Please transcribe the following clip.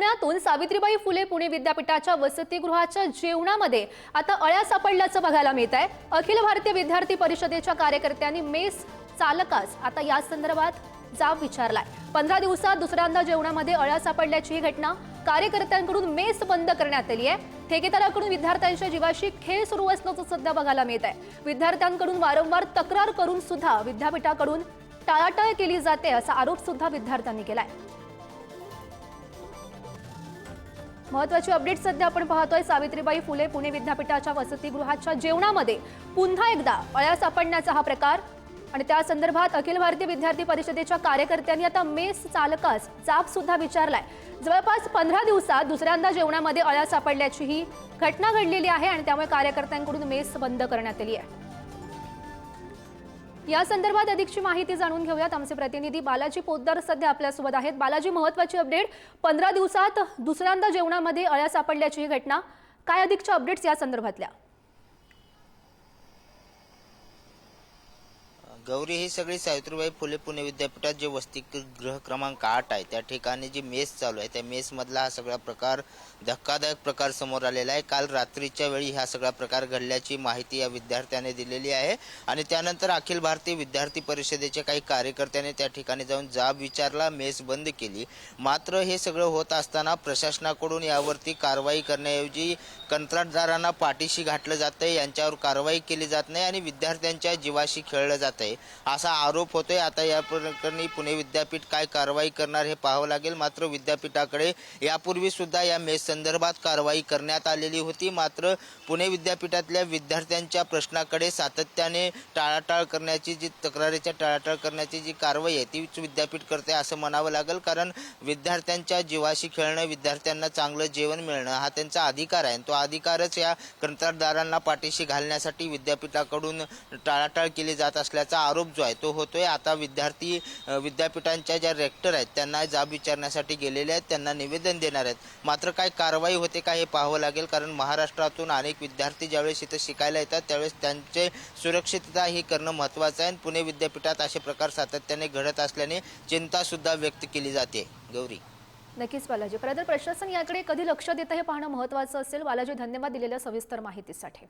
पुण्यातून सावित्रीबाई फुले पुणे विद्यापीठाच्या वसतिगृहाच्या जेवणामध्ये आता अळ्या सापडल्याचं बघायला मिळत आहे। अखिल भारतीय विद्यार्थी परिषदेच्या कार्यकर्त्यांनी मेस चालकास आता या संदर्भात जाब विचारलाय। 15 दिवसात दुसऱ्यांदा जेवणामध्ये अळ्या सापडल्याची ही घटना कार्यकर्त्यांकडून मेस बंद करण्यात आली आहे। ठेकेदाराकडून विद्यार्थ्यांच्या जीवाशी खेळ सुरू असल्याचं सध्या बघायला मिळत आहे। विद्यार्थ्यांकडून वारंवार तक्रार करून सुद्धा विद्यापीठाकडून टाळाटाळ केली जाते असा आरोप सुद्धा विद्यार्थ्यांनी केलाय। महत्त्वाची अपडेट सध्या आपण पाहतोय। सावित्रीबाई फुले पुणे विद्यापीठाच्या वसतिगृहाच्या जेवणामध्ये पुन्हा एकदा अळ्या सापडण्याचा हा प्रकार आणि त्या संदर्भात अखिल भारतीय विद्यार्थी परिषदेच्या कार्यकर्त्यांनी आता मेस चालकास जाब सुद्धा विचारलाय। जवळपास 15 दिवसात दुसऱ्यांदा जेवणामध्ये अळ्या सापडल्याची ही घटना घडलेली आहे आणि त्यामुळे कार्यकर्त्यांकडून मेस बंद करण्यात आली आहे। या संदर्भात अधिकची माहिती जाणून घेऊयात। आमचे प्रतिनिधी बालाजी पोद्दार सध्या आपल्यासोबत आहेत। बालाजी, महत्त्वाची अपडेट, 15 दिवसात दुसऱ्यांदा जेवणामध्ये अळ्या सापडल्याची ही घटना, काय अधिकच्या अपडेट्स या संदर्भातल्या? गौरी, ही सगळी सावित्रीबाई फुले पुणे विद्यापीठात जे वसतिगृह क्रमांक 8 आहे त्या ठिकाणी जी मेस चालू आहे त्या मेसमधला हा सगळा प्रकार धक्कादायक प्रकार समोर आलेला आहे। काल रात्रीच्या वेळी हा सगळा प्रकार घडल्याची माहिती या विद्यार्थ्याने दिलेली आहे आणि त्यानंतर अखिल भारतीय विद्यार्थी परिषदेच्या काही कार्यकर्त्यांनी त्या ठिकाणी जाऊन जाब विचारला, मेस बंद केली। मात्र हे सगळं होत असताना प्रशासनाकडून यावरती कारवाई करण्याऐवजी कंत्राटदारांना पाठीशी घातलं जातंय, यांच्यावर कारवाई केली जात नाही आणि विद्यार्थ्यांच्या जीवाशी खेळलं जातंय असा आरोप होतोय। आता या प्रकरणी पुणे विद्यापीठ काय कारवाई करणार हे पाहावं लागेल। मात्र विद्यापीठाकडे यापूर्वी सुद्धा या मेस संदर्भात कारवाई करण्यात आलेली होती। मात्र पुणे विद्यापीठातल्या विद्यार्थ्यांच्या प्रश्नाकडे सातत्याने टाळाटाळ करण्याची जी तक्रारीच्या टाळाटाळ करण्याची जी कारवाई आहे तीच विद्यापीठ करते असं म्हणावं लागेल। कारण विद्यार्थ्यांच्या जीवाशी खेळणं, विद्यार्थ्यांना चांगलं जेवण मिळणं हा त्यांचा अधिकार आहे। तो अधिकारच या कंत्राटदारांना पाठीशी घालण्यासाठी विद्यापीठाकडून टाळाटाळ केली जात असल्याचा आरोप जो आहे तो होतोय। आता विद्यार्थी विद्यापीठांच्या ज्या रेक्टर आहेत त्यांना जाब विचारण्यासाठी गेलेले आहेत, त्यांना निवेदन देणार आहेत। मात्र काय कारवाई होते का हे पाहावं लागेल। कारण महाराष्ट्रातून अनेक विद्यार्थी ज्यावेळेस इथं शिकायला येतात त्यावेळेस त्यांचे सुरक्षितता ही करणं महत्त्वाचं आहे। पुणे विद्यापीठात असे प्रकार सातत्याने घडत असल्याने चिंता सुद्धा व्यक्त केली जाते। गौरी, नक्कीच बालाजी, खरं तर प्रशासन याकडे कधी लक्ष देतं हे पाहणं महत्त्वाचं असेल। बालाजी, धन्यवाद दिलेल्या सविस्तर माहितीसाठी।